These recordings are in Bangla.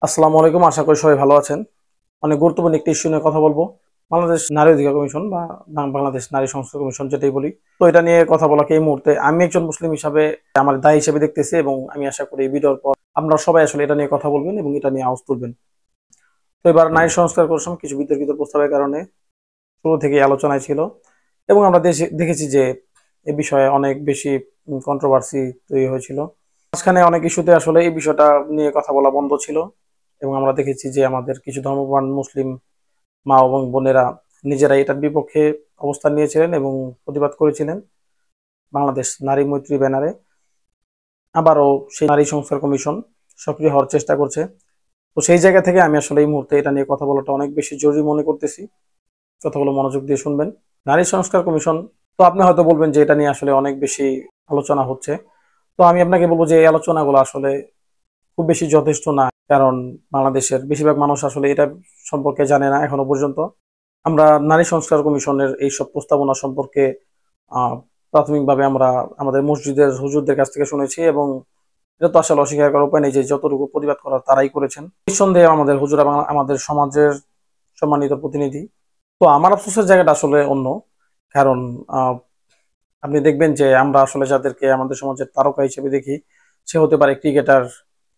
আসসালামু আলাইকুম, আশা করি সবাই ভালো আছেন। অনেক গুরুত্বপূর্ণ একটি ইস্যু নিয়ে কথা বলবো। বাংলাদেশ নারী অধিকার কমিশন বা বাংলাদেশ নারী সংস্কার কমিশন যেটাই বলি। তো এটা নিয়ে কথা বলাকে এই মুহূর্তে আমি একজন মুসলিম হিসাবে আমার দায় হিসেবে দেখতেছি, এবং আমি আশা করি এই ভিডিওর পর আপনারা সবাই আসলে এটা নিয়ে কথা বলবেন এবং এটা নিয়ে আওয়াজ তুলবেন। তো এবার নারী সংস্কার কমিশন কিছু বিতর্কিত প্রস্তাবের কারণে শুরু থেকেই আলোচনায় ছিল, এবং আমরা দেখেছি যে এ বিষয়ে অনেক বেশি কন্ট্রোভার্সি তৈরি হয়েছিল। মাঝখানে অনেক ইস্যুতে আসলে এই বিষয়টা নিয়ে কথা বলা বন্ধ ছিল, এবং আমরা দেখেছি যে আমাদের কিছু ধর্মপ্রাণ মুসলিম মা এবং বোনেরা নিজেরা এটার বিপক্ষে অবস্থান নিয়েছিলেন এবং প্রতিবাদ করেছিলেন বাংলাদেশ নারী মৈত্রী ব্যানারে। আবারও সেই নারী সংস্কার কমিশন সক্রিয় হওয়ার চেষ্টা করছে। তো সেই জায়গা থেকে আমি আসলে এই মুহূর্তে এটা নিয়ে কথা বলাটা অনেক বেশি জরুরি মনে করতেছি। কথাগুলো মনোযোগ দিয়ে শুনবেন। নারী সংস্কার কমিশন, তো আপনি হয়তো বলবেন যে এটা নিয়ে আসলে অনেক বেশি আলোচনা হচ্ছে। তো আমি আপনাকে বলবো যে এই আলোচনাগুলো আসলে খুব বেশি যথেষ্ট না, কারণ বাংলাদেশের বেশিরভাগ মানুষ আসলে এটা সম্পর্কে জানে না এখনো পর্যন্ত। আমরা নারী সংস্কার কমিশনের এইসব প্রস্তাবনা সম্পর্কে আহ, প্রাথমিকভাবে আমরা আমাদের মসজিদের হুজুরদের কাছ থেকে শুনেছি, এবং এটা তো আসলে অস্বীকার করার উপায় নেই যে যতটুকু প্রতিবাদ করার তারাই করেছেন। নিঃসন্দেহে আমাদের হুজুরা আমাদের সমাজের সম্মানিত প্রতিনিধি। তো আমার আফসোসের জায়গাটা আসলে অন্য, কারণ আহ, আপনি দেখবেন যে আমরা আসলে যাদেরকে আমাদের সমাজের তারকা হিসেবে দেখি, সে হতে পারে ক্রিকেটার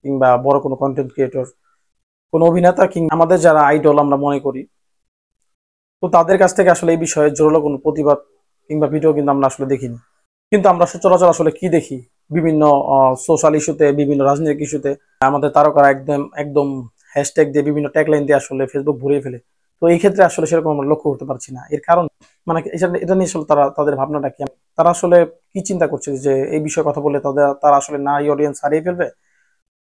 কিংবা বড় কোনো কন্টেন্ট ক্রিয়েটর, কোনো অভিনেতা, কিংবা আমাদের যারা আইডল আমরা মনে করি। তো তাদের কাছ থেকে আসলে এই বিষয়ে জোরালো কোনো প্রতিবাদ কিংবা ভিডিও কিন্তু আমরা আসলে দেখিনি। কিন্তু আমরা সচরাচর আসলে কি দেখি, বিভিন্ন সোশ্যাল ইস্যুতে, বিভিন্ন রাজনৈতিক ইস্যুতে আমাদের তারকারা একদম একদম হ্যাশট্যাগ দিয়ে, বিভিন্ন ট্যাগলাইন দিয়ে আসলে ফেসবুক ভরিয়ে ফেলে। তো এই ক্ষেত্রে আসলে সেরকম আমরা লক্ষ্য করতে পারছি না। এর কারণ মানে এটা নিয়ে আসলে তাদের ভাবনাটা কি, তারা আসলে কি চিন্তা করছে যে এই বিষয়ে কথা বলে তারা আসলে নারী অডিয়েন্স হারিয়ে ফেলবে?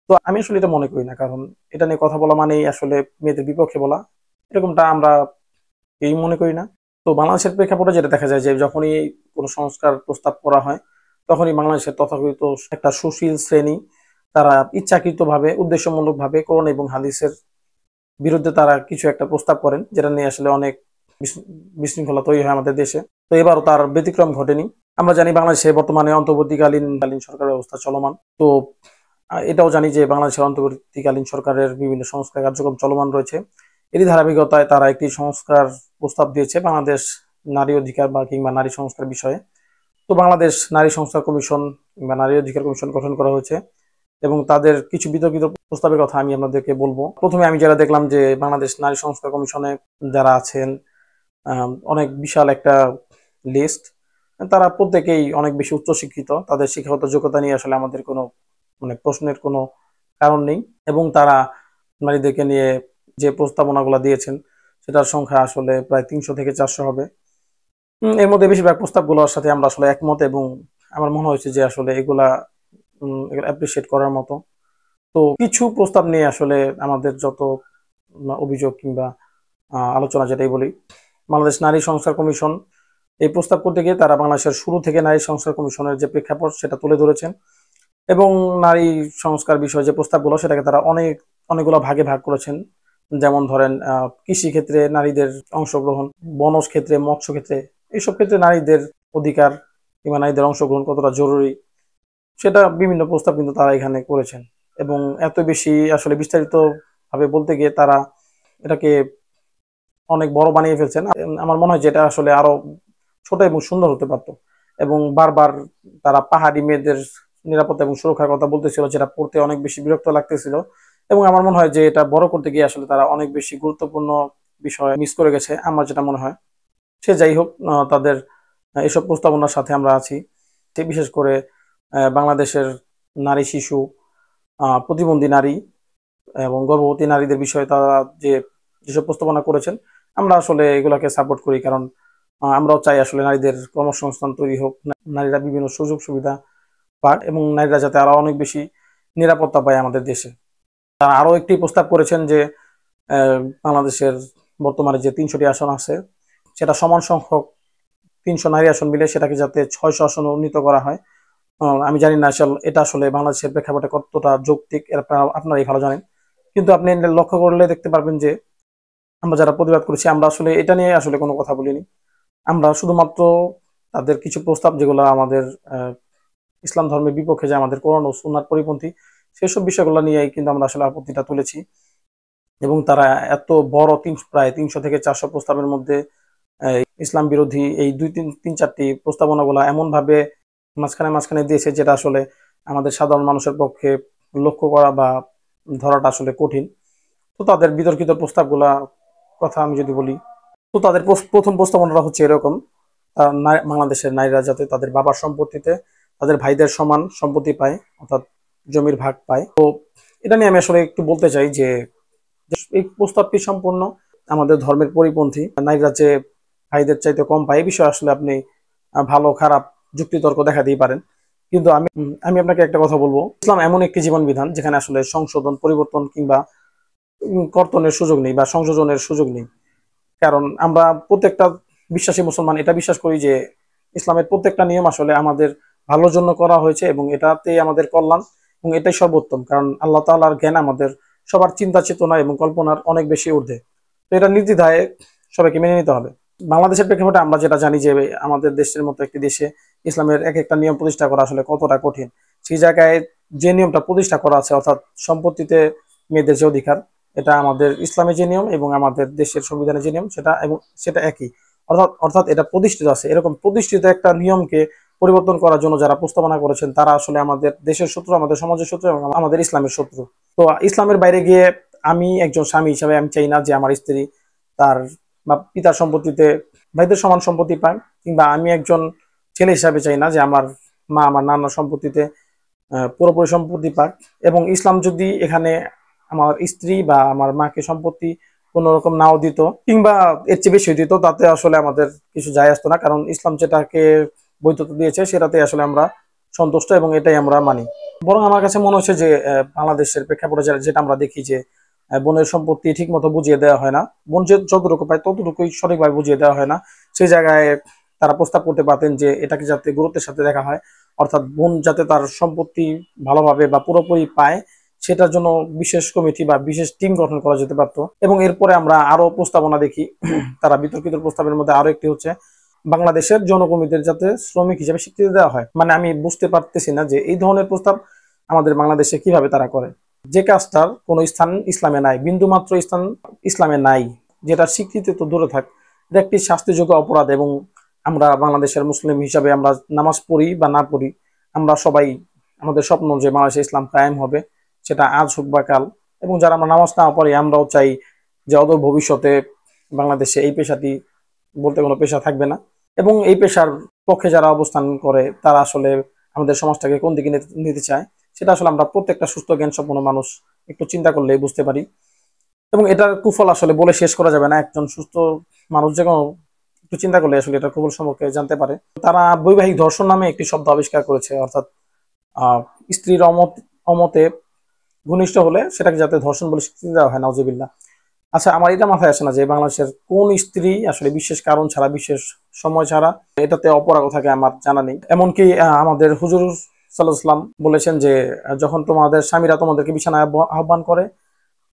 তো আমি আসলে এটা মনে করি না, কারণ এটা নিয়ে কথা বলা মানেই আসলে মেয়েদের বিপক্ষে বলা, এরকমটা আমরা এই মনে করি না। তো বাংলাদেশের প্রেক্ষাপটে যেটা দেখা যায় যে যখনই কোনো সংস্কার প্রস্তাব করা হয়, তখনই বাংলাদেশের তথাকথিত একটা সুশীল শ্রেণী তারা ইচ্ছাকৃতভাবে, উদ্দেশ্যমূলকভাবে কোরআন এবং হাদিসের বিরুদ্ধে তারা কিছু একটা প্রস্তাব করেন, যেটা নিয়ে আসলে অনেক বিশৃঙ্খলা তৈরি হয় আমাদের দেশে। তো এবারও তার ব্যতিক্রম ঘটেনি। আমরা জানি বাংলাদেশে বর্তমানে অন্তর্বর্তীকালীন সরকার ব্যবস্থা চলমান। তো এটাও জানি যে বাংলাদেশের অন্তর্বর্তীকালীন সরকারের বিভিন্ন সংস্কার কার্যক্রম চলমান রয়েছে। এরই ধারাবাহিকতায় তারা একটি সংস্কার প্রস্তাব দিয়েছে বাংলাদেশ নারী অধিকার বা কিংবা নারী সংস্কার বিষয়ে। তো বাংলাদেশ নারী সংস্কার কমিশন কিংবা নারী অধিকার কমিশন গঠন করা হয়েছে, এবং তাদের কিছু বিতর্কিত প্রস্তাবের কথা আমি আপনাদেরকে বলবো। প্রথমে আমি যারা দেখলাম যে বাংলাদেশ নারী সংস্কার কমিশনে যারা আছেন, অনেক বিশাল একটা লিস্ট। তারা প্রত্যেকেই অনেক বেশি উচ্চশিক্ষিত, তাদের শিক্ষাগত যোগ্যতা নিয়ে আসলে আমাদের কোনো মানে প্রশ্নের কোনো কারণ নেই, এবং তারা নারীদেরকে নিয়ে যে প্রস্তাবনাগুলো দিয়েছেন সেটার সংখ্যা আসলে প্রায় 300 থেকে 400 হবে। এর মধ্যে বেশিরভাগ প্রস্তাবগুলোর সাথে আমরা আসলে একমত, এবং আমার মনে হয়েছে যে আসলে এগুলা অ্যাপ্রিসিয়েট করার মতো। তো কিছু প্রস্তাব নিয়ে আসলে আমাদের যত অভিযোগ কিংবা আলোচনা যেটাই বলি, বাংলাদেশ নারী সংস্কার কমিশন এই প্রস্তাব করতে গিয়ে তারা বাংলাদেশের শুরু থেকে নারী সংস্কার কমিশনের যে প্রেক্ষাপট সেটা তুলে ধরেছেন, এবং নারী সংস্কার বিষয়ে যে প্রস্তাবগুলো সেটাকে তারা অনেকগুলো ভাগে ভাগ করেছেন। যেমন ধরেন কৃষি ক্ষেত্রে নারীদের অংশগ্রহণ, বনজ ক্ষেত্রে, মৎস্য ক্ষেত্রে, এইসব ক্ষেত্রে নারীদের অধিকার কিংবা নারীদের অংশগ্রহণ কতটা জরুরি, সেটা বিভিন্ন প্রস্তাব কিন্তু তারা এখানে করেছেন। এবং এত বেশি আসলে বিস্তারিত ভাবে বলতে গিয়ে তারা এটাকে অনেক বড় বানিয়ে ফেলছেন। আমার মনে হয় যে এটা আসলে আরো ছোট এবং সুন্দর হতে পারতো। এবং বারবার তারা পাহাড়ি মেয়েদের নিরাপত্তা এবং সুরক্ষার কথা বলতেছিল, যেটা পড়তে অনেক বেশি বিরক্ত লাগতেছিল। এবং আমার মনে হয় যে এটা বড় করতে গিয়ে আসলে তারা অনেক বেশি গুরুত্বপূর্ণ বিষয় মিস করে গেছে, আমার যেটা মনে হয়। সে যাই হোক, তাদের এসব প্রস্তাবনার সাথে আমরা আছি। বিশেষ করে বাংলাদেশের নারী, শিশু, প্রতিবন্ধী নারী এবং গর্ভবতী নারীদের বিষয়ে তারা যেসব প্রস্তাবনা করেছেন, আমরা আসলে এগুলাকে সাপোর্ট করি, কারণ আমরাও চাই আসলে নারীদের কর্মসংস্থান তৈরি হোক, নারীরা বিভিন্ন সুযোগ সুবিধা পাক, এবং নারীরা যাতে আরো অনেক বেশি নিরাপত্তা পায় আমাদের দেশে। তারা আরো একটি প্রস্তাব করেছেন যে বাংলাদেশের বর্তমানে যে 300টি আসন আছে, সেটা সমান সংখ্যক 300 নারী আসন মিলে সেটাকে যাতে 600 আসনে উন্নীত করা হয়। আমি জানি না আসলে এটা আসলে বাংলাদেশের প্রেক্ষাপটে কতটা যৌক্তিক, এটা আপনারাই ভালো জানেন। কিন্তু আপনি লক্ষ্য করলে দেখতে পারবেন যে আমরা যারা প্রতিবাদ করেছি, আমরা আসলে এটা নিয়ে আসলে কোনো কথা বলিনি। আমরা শুধুমাত্র তাদের কিছু প্রস্তাব যেগুলো আমাদের ইসলাম ধর্মের বিপক্ষে, যে আমাদের কোরআন ও সুন্নাহর পরিপন্থী, সেসব বিষয়গুলো নিয়েই কিন্তু আমরা আসলে আপত্তিটা তুলেছি। এবং তারা এত বড় প্রায় 300 থেকে 400 প্রস্তাবের মধ্যে ইসলাম বিরোধী এই তিন চারটি প্রস্তাবনাগুলা এমন ভাবে মাঝখানে মাঝখানে দিয়েছে, যেটা আসলে আমাদের সাধারণ মানুষের পক্ষে লক্ষ্য করা বা ধরাটা আসলে কঠিন। তো তাদের বিতর্কিত প্রস্তাবগুলা কথা আমি যদি বলি, তো তাদের প্রথম প্রস্তাবনাটা হচ্ছে এরকম: বাংলাদেশের নারীরা যাতে তাদের বাবার সম্পত্তিতে তাদের ভাইদের সমান সম্পত্তি পায়, অর্থাৎ জমির ভাগ পায়। তো এটা নিয়ে আমি আসলে একটু বলতে চাই যে এই প্রস্তাবটি সম্পূর্ণ আমাদের ধর্মের পরিপন্থী। নারীরা যে ভাইদের চাইতে কম পায়, এই বিষয়ে আসলে আপনি ভালো খারাপ যুক্তিতর্ক দেখাতেই পারেন, কিন্তু আমি আপনাকে একটা কথা বলবো, ইসলাম এমন একটি জীবন বিধান যেখানে আসলে সংশোধন, পরিবর্তন কিংবা কর্তনের সুযোগ নেই বা সংযোজনের সুযোগ নেই। কারণ আমরা প্রত্যেকটা বিশ্বাসী মুসলমান এটা বিশ্বাস করি যে ইসলামের প্রত্যেকটা নিয়ম আসলে আমাদের ভালোর জন্য করা হয়েছে এবং এটাতেই আমাদের কল্যাণ এবং এটাই সর্বোত্তম। কারণ আল্লাহ তাআলার জ্ঞান আমাদের সবার চিন্তা চেতনা এবং কল্পনার অনেক বেশি ঊর্ধ্বে। তো এটা নির্দ্বিধায় সবাইকে মেনে নিতে হবে। বাংলাদেশের প্রেক্ষাপটে আমরা যেটা জানি যে আমাদের দেশের মতো একটি দেশে ইসলামের এক একটা নিয়ম প্রতিষ্ঠা করা আসলে কতটা কঠিন। সেই জায়গায় যে নিয়মটা প্রতিষ্ঠা করা আছে, অর্থাৎ সম্পত্তিতে মেয়েদের যে অধিকার, এটা আমাদের ইসলামে যে নিয়ম এবং আমাদের দেশের সংবিধানে যে নিয়ম সেটা একই। অর্থাৎ এটা প্রতিষ্ঠিত আছে। এরকম প্রতিষ্ঠিত একটা নিয়মকে পরিবর্তন করার জন্য যারা প্রস্তাবনা করেছেন, তারা আসলে আমাদের দেশের শত্রু, আমাদের সমাজের শত্রু এবং আমাদের ইসলামের শত্রু। তো ইসলামের বাইরে গিয়ে আমি একজন স্বামী হিসাবে আমি চাই না যে আমার স্ত্রী তার বা পিতার সম্পত্তিতে ভাইদের সমান সম্পত্তি পায়, কিংবা আমি একজন ছেলে হিসাবে চাই না যে আমার মা আমার নানার সম্পত্তিতে পুরোপুরি সম্পত্তি পাক। এবং ইসলাম যদি এখানে আমার স্ত্রী বা আমার মাকে সম্পত্তি কোন রকম নাও দিত কিংবা এর চেয়ে বেশি দিত, তাতে আসলে আমাদের কিছু যায় আসতো না। কারণ ইসলাম যেটাকে বৈধতা দিয়েছে সেটাতে আসলে আমরা সন্তুষ্ট এবং এটাই আমরা মানি। বরং আমার কাছে মনে হচ্ছে যে বাংলাদেশের প্রেক্ষাপটে যেটা আমরা দেখি যে বোনের সম্পত্তি ঠিক মতো বুঝিয়ে দেওয়া হয় না, বোন যে যতটুকু পায় ততটুকুই সঠিকভাবে বুঝিয়ে দেওয়া হয় না। সেই জায়গায় তারা প্রস্তাব করতে পারতেন যে এটাকে যাতে গুরুত্বের সাথে দেখা হয়, অর্থাৎ বোন যাতে তার সম্পত্তি ভালোভাবে বা পুরোপুরি পায়, সেটার জন্য বিশেষ কমিটি বা বিশেষ টিম গঠন করা যেতে পারতো। এবং এরপরে আমরা আরো প্রস্তাবনা দেখি, তারা বিতর্কিত প্রস্তাবের মধ্যে আরো একটি হচ্ছে বাংলাদেশের জনকর্মীদের যাতে শ্রমিক হিসেবে স্বীকৃতি দেওয়া হয়। মানে আমি বুঝতে পারতেছি না যে এই ধরনের প্রস্তাব আমাদের বাংলাদেশে কিভাবে তারা করে, যে কাজটার কোনো স্থান ইসলামে নাই, বিন্দুমাত্র স্থান ইসলামে নাই, যেটা স্বীকৃতি তো দূরে থাক, এটা একটি শাস্তিযোগ্য অপরাধ। এবং আমরা বাংলাদেশের মুসলিম হিসাবে আমরা নামাজ পড়ি বা না পড়ি, আমরা সবাই আমাদের স্বপ্ন যে বাংলাদেশে ইসলাম কায়েম হবে, সেটা আজ হোক বা কাল। এবং যারা আমরা নামাজ না পড়ি, আমরাও চাই যে অদূর ভবিষ্যতে বাংলাদেশে এই পেশাটি বলতে কোনো পেশা থাকবে না। এবং এই পেশার পক্ষে যারা অবস্থান করে, তারা আসলে আমাদের সমাজটাকে কোন দিকে নিতে চায়, সেটা আসলে আমরা প্রত্যেকটা সুস্থ জ্ঞান সম্পন্ন মানুষ একটু চিন্তা করলেই বুঝতে পারি। এবং এটার কুফল আসলে বলে শেষ করা যাবে না। একজন সুস্থ মানুষ যে কোনো একটু চিন্তা করলে আসলে এটার কুফল সম্পর্কে জানতে পারে। তারা বৈবাহিক ধর্ষণ নামে একটি শব্দ আবিষ্কার করেছে, অর্থাৎ আহ স্ত্রীর অমতে ঘনিষ্ঠ হলে সেটাকে যাতে ধর্ষণ বলে স্বীকৃতি দেওয়া হয়, নাউজুবিল্লাহ। আচ্ছা, আমার এটা মাথায় আসে না যে বাংলাদেশের কোন স্ত্রী আসলে বিশেষ কারণ ছাড়া, বিশেষ সময় ছাড়া এটাতে অপরাগ থাকে, আমার জানা নেই। এমনকি আমাদের হুজুর সাল্লাল্লাহু আলাইহি ওয়াসাল্লাম বলেছেন যে যখন তোমাদের স্বামীরা তোমাদেরকে বিছানায় আহ্বান করে,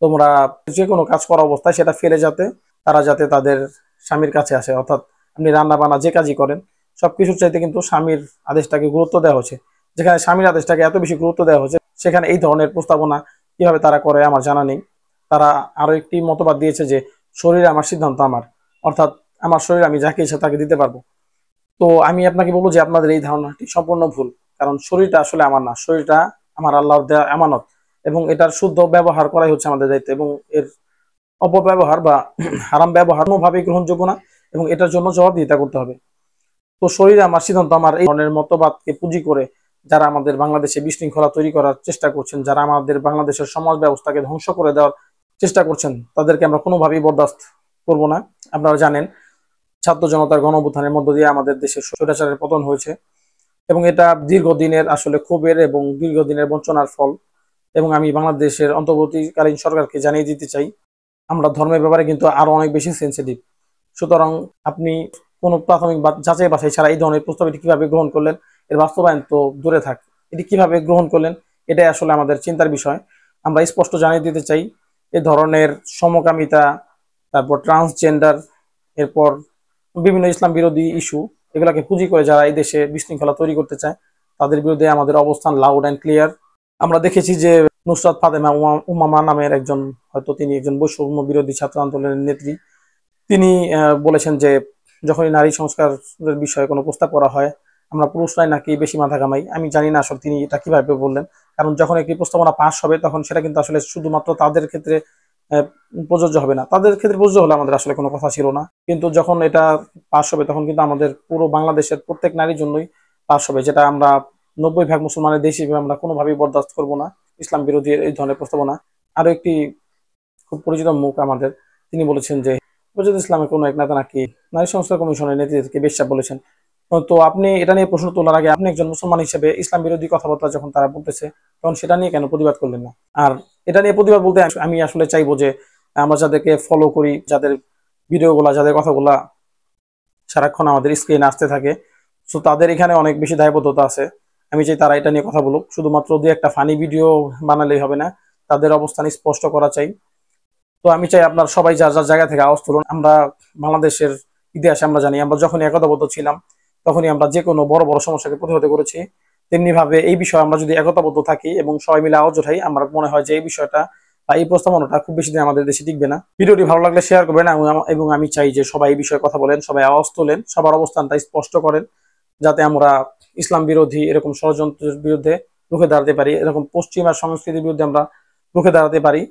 তোমরা যে কোনো কাজ করা অবস্থায় সেটা ফেলে তারা যাতে তাদের স্বামীর কাছে আসে। অর্থাৎ আপনি রান্না বান্না যে কাজই করেন, সবকিছুর চাইতে কিন্তু স্বামীর আদেশটাকে গুরুত্ব দেওয়া হচ্ছে। যেখানে স্বামীর আদেশটাকে এত বেশি গুরুত্ব দেওয়া হচ্ছে, সেখানে এই ধরনের প্রস্তাবনা কিভাবে তারা করে আমার জানা নেই। তারা আরো একটি মতবাদ দিয়েছে যে শরীর আমার, সিদ্ধান্ত আমার, অর্থাৎ আমার শরীর আমি যাকে ইচ্ছা তাকে দিতে পারবো। তো আমি আপনাকে বলবো যে আপনাদের এই ধারণাটি সম্পূর্ণ ভুল। কারণ শরীরটা আসলে আমার না, শরীরটা আমার আল্লাহর দেওয়া আমানত, এবং এটার শুদ্ধ ব্যবহার করাই হচ্ছে আমাদের দায়িত্ব। এবং এর অপব্যবহার বা হারাম ব্যবহার কোনোভাবেই গ্রহণযোগ্য না, এবং এটার জন্য জবাবদিহিতা করতে হবে। তো শরীর আমার, সিদ্ধান্ত আমার, এই ধরনের মতবাদকে পুঁজি করে যারা আমাদের বাংলাদেশে বিশৃঙ্খলা তৈরি করার চেষ্টা করছেন, যারা আমাদের বাংলাদেশের সমাজ ব্যবস্থাকে ধ্বংস করে দেওয়ার চেষ্টা করছেন, তাদেরকে আমরা কোনোভাবেই বরদাস্ত করব না। আপনারা জানেন ছাত্র জনতার গণঅভ্যুত্থানের মধ্য দিয়ে আমাদের দেশে স্বৈরাচারের পতন হয়েছে, এবং এটা দীর্ঘদিনের আসলে ক্ষোভের এবং দীর্ঘদিনের বঞ্চনার ফল। এবং আমি বাংলাদেশের অন্তর্বর্তীকালীন সরকারকে জানিয়ে দিতে চাই, আমরা ধর্মের ব্যাপারে কিন্তু আরো অনেক বেশি সেন্সিটিভ। সুতরাং আপনি কোনো প্রাথমিক যাচাই বাছাই ছাড়া এই ধরনের প্রস্তাব এটি কিভাবে গ্রহণ করলেন, এর বাস্তবায়ন তো দূরে থাক, এটি কিভাবে গ্রহণ করলেন, এটাই আসলে আমাদের চিন্তার বিষয়। আমরা স্পষ্ট জানিয়ে দিতে চাই, এ ধরনের সমকামিতা, তারপর ট্রান্সজেন্ডার, এরপর বিভিন্ন ইসলাম বিরোধী ইস্যু, এগুলাকে পুঁজি করে যারা এই দেশে বিশৃঙ্খলা তৈরি করতে চায়, তাদের বিরুদ্ধে আমাদের অবস্থান লাউড অ্যান্ড ক্লিয়ার। আমরা দেখেছি যে নুসরাত ফাতেমা উমামা নামের একজন হয়তো তিনি একজন বৈষম্য বিরোধী ছাত্র আন্দোলনের নেত্রী। তিনি বলেছেন যে যখনই নারী সংস্কারের বিষয়ে কোনো প্রস্তাব করা হয় আমরা পুরুষরাই নাকি বেশি মাথা ঘামাই। আমি জানি না আসলে তিনি এটা কিভাবে বললেন, কারণ যখন একটি প্রস্তাবনা পাস হবে তখন সেটা কিন্তু আসলে শুধুমাত্র তাদের ক্ষেত্রে আহ, প্রযোজ্য হবে না। তাদের ক্ষেত্রে প্রযোজ্য হলে আমাদের আসলে কোনো কথা ছিল না, কিন্তু যখন এটা পাস হবে তখন কিন্তু আমাদের পুরো বাংলাদেশের প্রত্যেক নারীর জন্যই পাস হবে, যেটা আমরা 90% মুসলমানের দেশ হিসেবে আমরা কোনোভাবেই বরদাস্ত করবো না ইসলাম বিরোধী এই ধরনের প্রস্তাবনা। আরো একটি খুব পরিচিত মুখ আমাদের, তিনি বলেছেন যে হেফাজত ইসলামের কোনো এক নেতা নাকি নারী সংস্কার কমিশনের নেতৃত্বকে বেশ্যা বলেছেন। তো আপনি এটা নিয়ে প্রশ্ন তোলার আগে আপনি একজন মুসলমান হিসেবে ইসলাম বিরোধী কথাবার্তা যখন তারা বলতেছে তখন সেটা নিয়ে কেন প্রতিবাদ করলেন না? আর এটা নিয়ে প্রতিবাদ বলতে আমি আসলে চাইবো যে আমরা যাদেরকে ফলো করি, যাদের ভিডিওগুলা, যাদের কথাগুলা সারাক্ষণ আমাদের স্ক্রিনে আসতে থাকে, সো তাদের এখানে অনেক বেশি দায়বদ্ধতা আছে। আমি চাই তারা এটা নিয়ে কথা বলুক, শুধুমাত্র দিয়ে একটা ফানি ভিডিও বানালেই হবে না, তাদের অবস্থান স্পষ্ট করা চাই। তো আমি চাই আপনার সবাই যার যার জায়গা থেকে আওয়াজ তুলুন। আমরা বাংলাদেশের ইতিহাসে আমরা জানি আমরা যখনই একতাবদ্ধ ছিলাম তখনই আমরা যে কোনো বড় বড় সমস্যাকে প্রতিহত করেছি। তেমনি ভাবে এই বিষয়ে আমরা যদি একতাবদ্ধ থাকি এবং সবাই মিলে আওয়াজ ওঠাই, আমার মনে হয় যে এই বিষয়টা বা এই প্রস্তাবনাটা খুব বেশি দিন আমাদের দেশে টিকবে না। ভিডিওটি ভালো লাগলে শেয়ার করবেন এবং আমি চাই যে সবাই এই বিষয়ে কথা বলেন, সবাই আওয়াজ তোলেন, সবার অবস্থানটা স্পষ্ট করেন, যাতে আমরা ইসলাম বিরোধী এরকম ষড়যন্ত্রের বিরুদ্ধে রুখে দাঁড়াতে পারি, এরকম পশ্চিমা সংস্কৃতির বিরুদ্ধে আমরা রুখে দাঁড়াতে পারি।